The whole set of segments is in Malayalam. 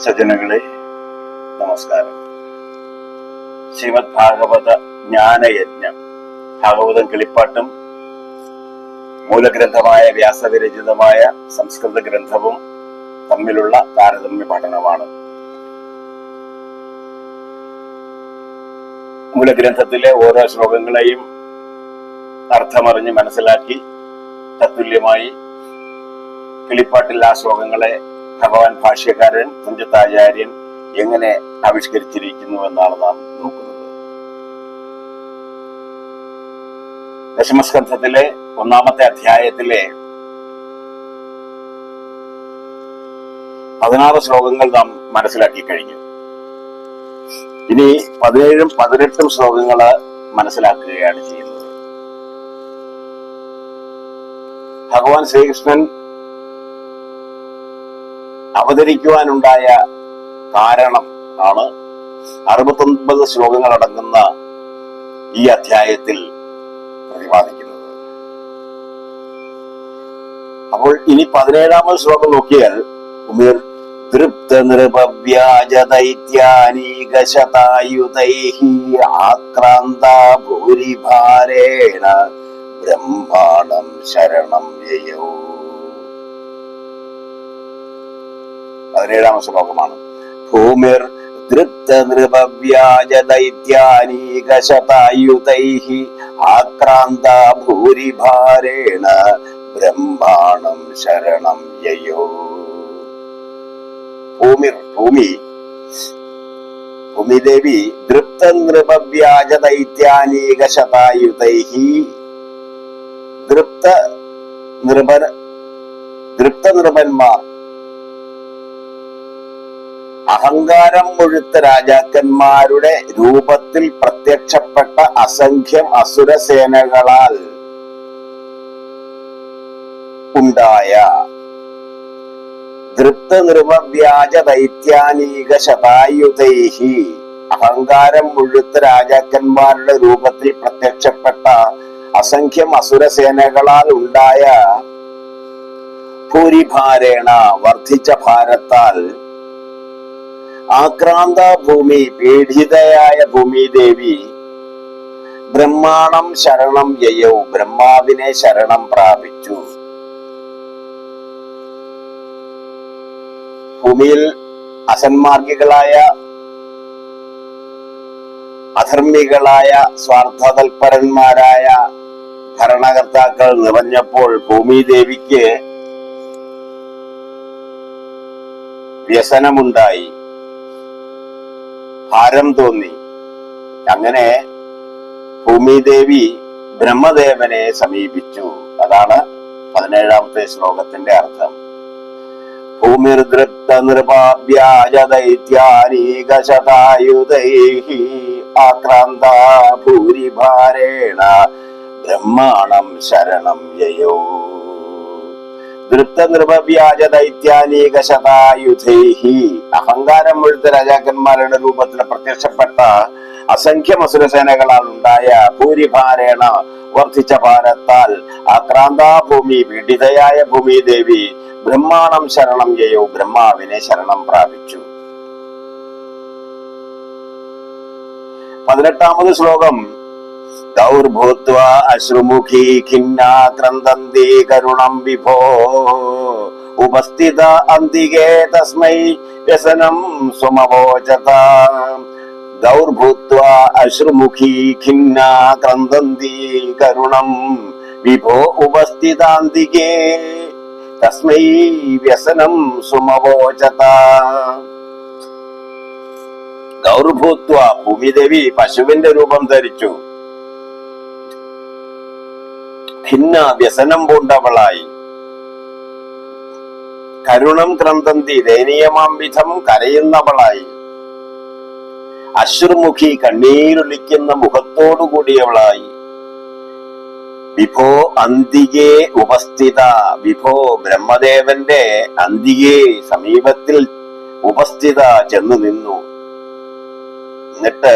സജ്ജനങ്ങളെ നമസ്കാരം. ശ്രീമദ് ഭാഗവത ജ്ഞാനയജ്ഞം, ഭാഗവതം കിളിപ്പാട്ടും മൂലഗ്രന്ഥമായ വ്യാസവിരചിതമായ സംസ്കൃത ഗ്രന്ഥവും തമ്മിലുള്ള താരതമ്യ പഠനമാണ്. മൂലഗ്രന്ഥത്തിലെ ഓരോ ശ്ലോകങ്ങളെയും അർത്ഥമറിഞ്ഞ് മനസ്സിലാക്കി തത്തുല്യമായി കിളിപ്പാട്ടിൽ ആ ശ്ലോകങ്ങളെ ഭഗവാൻ ഭാഷ്യകാരൻ തുഞ്ചത്താചാര്യൻ എങ്ങനെ ആവിഷ്കരിച്ചിരിക്കുന്നു എന്നാണ് നാം നോക്കുന്നത്. ദശമസ്കന്ധത്തിലെ 1-ാമത്തെ അധ്യായത്തിലെ 16 ശ്ലോകങ്ങൾ നാം മനസ്സിലാക്കി കഴിഞ്ഞു. ഇനി 17ഉം 18ഉം ശ്ലോകങ്ങള് മനസ്സിലാക്കുകയാണ് ചെയ്യുന്നത്. ഭഗവാൻ ശ്രീകൃഷ്ണൻ അവതരിക്കുവാനുണ്ടായ കാരണം ആണ് 69 ശ്ലോകങ്ങൾ അടങ്ങുന്ന ഈ അധ്യായത്തിൽ പ്രതിപാദിക്കുന്നത്. അപ്പോൾ ഇനി 17ാമത് ശ്ലോകം നോക്കിയാൽ തൃപ്ത നൃപവ്യാജദൈത്യാനീകശതായുധൈഃ ആക്രാന്ത ഭൂരിഭാരേണ ബ്രഹ്മാണം ശരണം യയോ. 17ാം ശ്ലോകമാണ്. ഭൂമിർ തൃപ്ത നൃപവ്യാജദൈത്യാനീകശതായുധൈഃ ആക്രാന്ത ഭൂരിഭാരേണ ബ്രഹ്മാണം ശരണം യയോ. ഭൂമിദേവി തൃപ്ത നൃപവ്യാജദൈത്യാനീകശതായുധൈഃ, തൃപ്ത നൃപന്മാർ, അഹങ്കാരം മുഴുത്ത രാജാക്കന്മാരുടെ രൂപത്തിൽ പ്രത്യക്ഷപ്പെട്ട അസംഖ്യം അസുരസേനകളാൽ ഉണ്ടായ തൃപ്ത നൃപവ്യാജദൈത്യാനീക ശതായുധൈഃ, അഹങ്കാരം മുഴുത്ത രാജാക്കന്മാരുടെ രൂപത്തിൽ പ്രത്യക്ഷപ്പെട്ട അസംഖ്യം അസുരസേനകളാൽ ഉണ്ടായ ഭൂരിഭാരേണ വർദ്ധിച്ച ഭാരത്താൽ ആക്രാന്ത ഭൂമി, പീഡിതയായ ഭൂമിദേവി ബ്രഹ്മാണം ശരണം യയൗ, ബ്രഹ്മാവിനെ ശരണം പ്രാപിച്ചു. ഭൂമിയിൽ അസന്മാർഗികളായ, അധർമ്മികളായ, സ്വാർത്ഥതൽപരന്മാരായ ഭരണകർത്താക്കൾ നിറഞ്ഞപ്പോൾ ഭൂമിദേവിക്ക് വ്യസനമുണ്ടായി, ഭാരം തോന്നി. അങ്ങനെ ഭൂമിദേവി ബ്രഹ്മദേവനെ സമീപിച്ചു. അതാണ് 17ാമത്തെ ശ്ലോകത്തിന്റെ അർത്ഥം. ഭൂമിർദൃപ്ത നൃപാഭ്യാജദൈത്യാനീക ശതായുധൈഃ ആക്രാന്ത ഭൂരിഭാരേണ ബ്രഹ്മാണം ശരണം യയോ. തൃപ്ത നൃപവ്യാജദൈത്യാനീക ശതായുധൈഃ, അഹങ്കാരം മുഴുത്ത രാജാക്കന്മാരുടെ രൂപത്തിൽ പ്രത്യക്ഷപ്പെട്ട അസംഖ്യം അസുരസേനകളാൽ ഉണ്ടായ ഭൂരിഭാരേണ വർദ്ധിച്ച ഭാരത്താൽ ആക്രാന്ത ഭൂമി, പീഡിതയായ ഭൂമിദേവി ബ്രഹ്മാണം ശരണം യയോ, ബ്രഹ്മാവിനെ ശരണം പ്രാപിച്ചു. 18ാമത് ശ്ലോകം. ദൗർഭൂത്വാ അശ്രുമുഖീ ഖിന്നാ ക്രന്ദന്തി കരുണം വിഭോ ഉപസ്ഥിത അന്തികേ തസ്മൈ വ്യസനം സുമവോചത. ദൗർഭൂത്വാ അശ്രുമുഖീ ഖിന്നാ ക്രന്ദന്തി കരുണം വിഭോ ഉപസ്ഥിതാന്തികേ തസ്മൈ വ്യസനം സുമവോചത. ഗൗർഭൂത്വ, ഭൂമിദേവി പശുവിന്റെ രൂപം ധരിച്ചു. ഖിന്ന, വ്യസനം പൂണ്ടവളായി. കരുണം ക്രന്ദന്തി, ദയനീയമാം വിധം കരയുന്നവളായി. അശ്രുമുഖി, കണ്ണീരൊലിക്കുന്ന മുഖത്തോടുകൂടിയവളായി. വിഭോ അന്തികേ ഉപസ്ഥിത, വിഭോ ബ്രഹ്മദേവന്റെ അന്തികേ, സമീപത്തിൽ ഉപസ്ഥിത, ചെന്നു നിന്നു. എന്നിട്ട്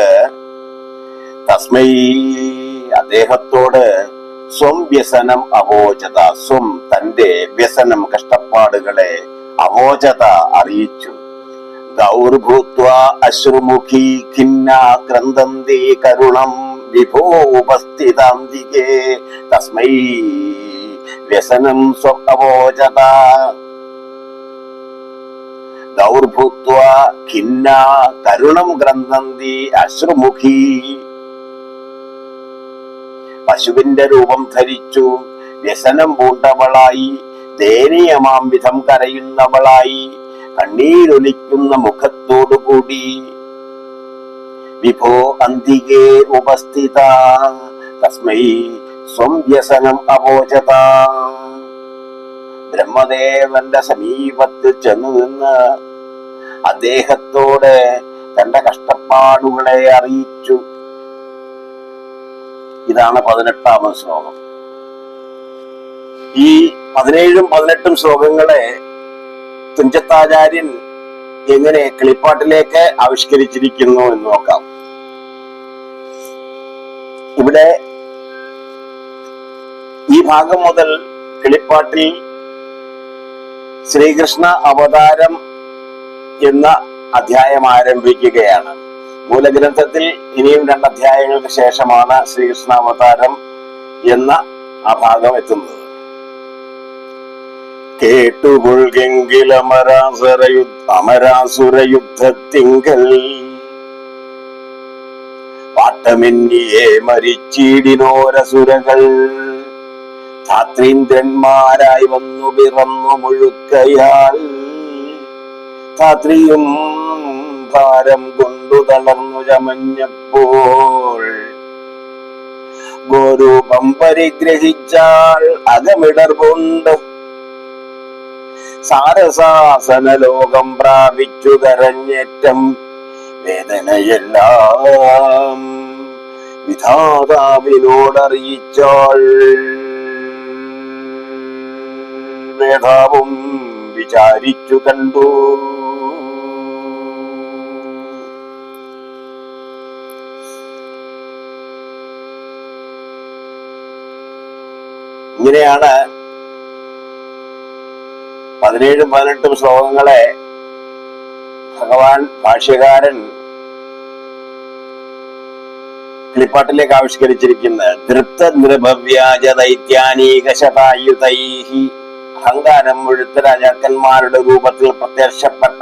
തസ്മൈ, അദ്ദേഹത്തോട് സ്വം വ്യസനം അവോചത, സ്വം തന്റെ വ്യസനം, കഷ്ടപ്പാടുകളെ അവോചത അറിയിച്ചു. ഗൗർഭൂത്വാ അശ്രുമുഖി ഖിന്നാ ക്രന്ദന്തി കരുണം വിഭോ ഉപസ്ഥിതാന്തികേ തസ്മൈ വ്യസനം സ്വപ്നവോചത. ഗൗർഭൂത്വാ ഖിന്നാ കരുണം ക്രന്ദന്തി അശ്രുമുഖി. പശുവിന്റെ രൂപം ധരിച്ചു വ്യസനം പൂണ്ടവളായി, ദയനീയമാം വിധം കരയുന്നവളായി, കണ്ണീരൊലിക്കുന്ന മുഖത്തോടുകൂടി വിഭോ അന്തികേ ഉപസ്ഥിത തസ്മൈ സ്വം വ്യസനം അവോചത. ബ്രഹ്മദേവന്റെ സമീപത്ത് ചെന്നു നിന്ന് അദ്ദേഹത്തോട് തന്റെ കഷ്ടപ്പാടുകളെ അറിയിച്ചു. ഇതാണ് 18ാമത് ശ്ലോകം. ഈ 17ഉം 18ഉം ശ്ലോകങ്ങളെ തുഞ്ചത്താചാര്യൻ എങ്ങനെ കിളിപ്പാട്ടിലേക്ക് ആവിഷ്കരിച്ചിരിക്കുന്നു എന്ന് നോക്കാം. ഇവിടെ ഈ ഭാഗം മുതൽ കിളിപ്പാട്ടിൽ ശ്രീകൃഷ്ണ അവതാരം എന്ന അധ്യായം ആരംഭിക്കുകയാണ്. മൂലഗ്രന്ഥത്തിൽ ഇനിയും 2 അധ്യായങ്ങൾക്ക് ശേഷമാണ് ശ്രീകൃഷ്ണ അവതാരം എന്ന ആ ഭാഗം എത്തുന്നത്. കേട്ടുകൊള്ളുകെങ്കിൽ അമരാസുര യുദ്ധത്തിങ്കൽ പാട്ടമെന്നിയെ മരിച്ചിടിനോരസുരകൾ ധാത്രീന്ദ്രന്മാരായി വന്നു പിറന്നു മുഴുക്കയാൽ ധാത്രിയും ഭാരം കൊണ്ടു തളർന്നു ചമഞ്ഞപ്പോൾ ഗോരൂപം പരിഗ്രഹിച്ചാൽ അകമിടർകൊണ്ട് സാരസാസന ലോകം പ്രാപിച്ചു കരഞ്ഞേറ്റം വേദനയെല്ലാം വിധാതാവിനോടറിയിച്ചാൾ വേദാവും വിചാരിച്ചു കണ്ടു. ഇങ്ങനെയാണ് 17ഉം 18ഉം ശ്ലോകങ്ങളെ ഭഗവാൻ ഭാഷ്യകാരൻ കിളിപ്പാട്ടിലേക്ക് ആവിഷ്കരിച്ചിരിക്കുന്നത്. തൃപ്ത നൃഭവ്യാജ ദൈത്യാനീക ശതായുധൈഹി. അഹങ്കാരം മുഴുത്ത രാജാക്കന്മാരുടെ രൂപത്തിൽ പ്രത്യക്ഷപ്പെട്ട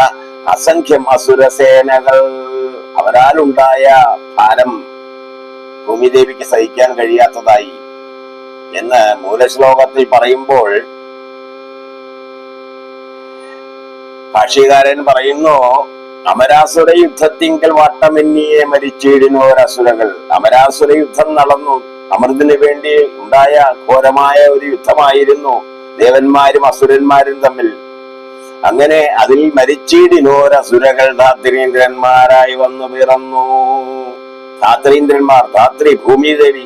അസംഖ്യം അസുരസേനകൾ, അവരാലുണ്ടായ ഭാരം ഭൂമിദേവിക്ക് സഹിക്കാൻ കഴിയാത്തതായി എന്ന് മൂലശ്ലോകത്തിൽ പറയുമ്പോൾ ഭാഷ്യകാരൻ പറയുന്നു, അമരാസുര യുദ്ധത്തിങ്കൽ വാട്ടമെന്നിയെ മരിച്ചിടിനോരസുരകൾ. അമരാസുര യുദ്ധം നടന്നു. അമൃതിനു വേണ്ടി ഉണ്ടായ ഘോരമായ ഒരു യുദ്ധമായിരുന്നു ദേവന്മാരും അസുരന്മാരും തമ്മിൽ. അങ്ങനെ അതിൽ മരിച്ചിടിനോരസുരകൾ ധാത്രീന്ദ്രന്മാരായി വന്നു പിറന്നു. ധാത്രീന്ദ്രന്മാർ, ധാത്രി ഭൂമിദേവി,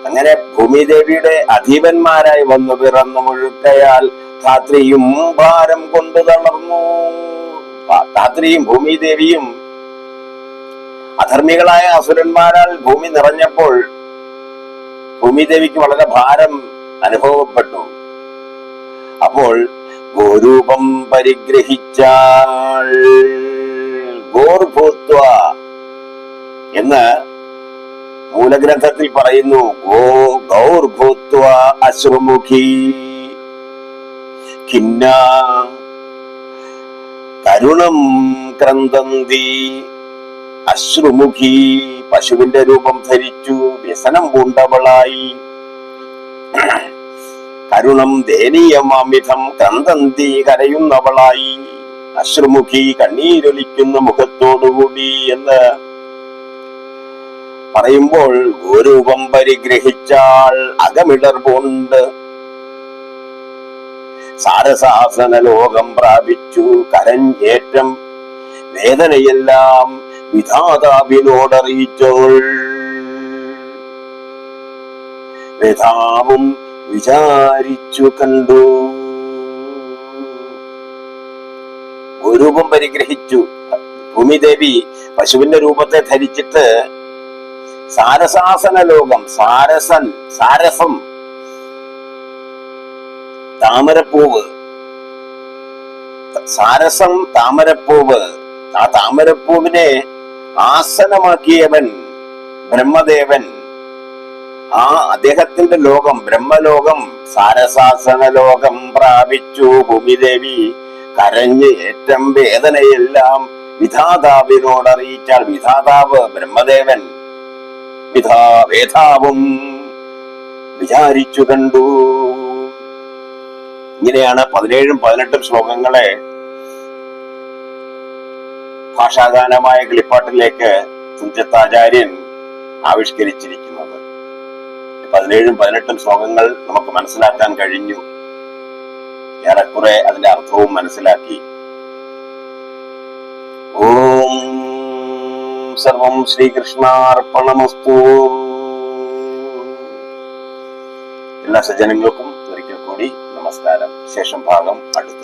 അങ്ങനെ ഭൂമിദേവിയുടെ അധീപന്മാരായി വന്നു പിറന്നു മുഴുക്കയാൽ ധാത്രിയും ഭാരം കൊണ്ടു തളർന്നു. ധാത്രിയും ഭൂമിദേവിയും അധർമ്മികളായ അസുരന്മാരാൽ ഭൂമി നിറഞ്ഞപ്പോൾ ഭൂമിദേവിക്ക് വളരെ ഭാരം അനുഭവപ്പെട്ടു. അപ്പോൾ ഗോരൂപം പരിഗ്രഹിച്ചാൾ. ഗോർഭൂത്വ എന്ന് മൂലഗ്രന്ഥത്തിൽ പറയുന്നു. ഗൗർഭൂത്വ അശ്രുമുഖി ഖിന്ന കരുണം ക്രന്ദന്തി അശ്രുമുഖി. പശുവിന്റെ രൂപം ധരിച്ചു വ്യസനം പൂണ്ടവളായി, കരുണം ദയനീയമാമിധം ക്രന്ദന്തി കരയുന്നവളായി, അശ്രുമുഖി കണ്ണീരൊലിക്കുന്ന മുഖത്തോടുകൂടി എന്ന് പറയുമ്പോൾ ഗോരൂപം പരിഗ്രഹിച്ചാൾ അകമിടർ കൊണ്ട് സാരസാസന ലോകം പ്രാപിച്ചു കരഞ്ഞേറ്റം വേദനയെല്ലാം വിധാതാവിനോടറിയിച്ചോൾ വേദാവും വിചാരിച്ചു കണ്ടു. ഗോരൂപം പരിഗ്രഹിച്ചു. ഭൂമിദേവി പശുവിന്റെ രൂപത്തെ ധരിച്ചിട്ട് സാരസാസന ലോകം, സാരസം താമരപ്പൂവ്, സാരസം താമരപ്പൂവ്, ആ താമരപ്പൂവിനെ ആസനമാക്കിയവൻ ബ്രഹ്മദേവൻ. ആ അദ്ദേഹത്തിന്റെ ലോകം ബ്രഹ്മലോകം സാരസാസന ലോകം പ്രാപിച്ചു ഭൂമിദേവി. കരഞ്ഞ് ഏറ്റം വേദനയെല്ലാം വിധാതാവിനോടറിയിച്ചാൽ വിധാതാവ് ബ്രഹ്മദേവൻ വേധാവും വിചാരിച്ചു കണ്ടു. ഇങ്ങനെയാണ് 17-18 ശ്ലോകങ്ങളെ ഭാഷാഗാനമായ കിളിപ്പാട്ടിലേക്ക് തുഞ്ചത്താചാര്യൻ ആവിഷ്കരിച്ചിരിക്കുന്നത്. 17-18 ശ്ലോകങ്ങൾ നമുക്ക് മനസ്സിലാക്കാൻ കഴിഞ്ഞു. ഏറെക്കുറെ അതിന്റെ അർത്ഥവും മനസ്സിലാക്കി. ഓം സർവം ശ്രീകൃഷ്ണാർപ്പണമസ്തു. എല്ലാ സജ്ജനങ്ങൾക്കും ഒരിക്കൽ കൂടി നമസ്കാരം. ശേഷം ഭാഗം അടുത്തു.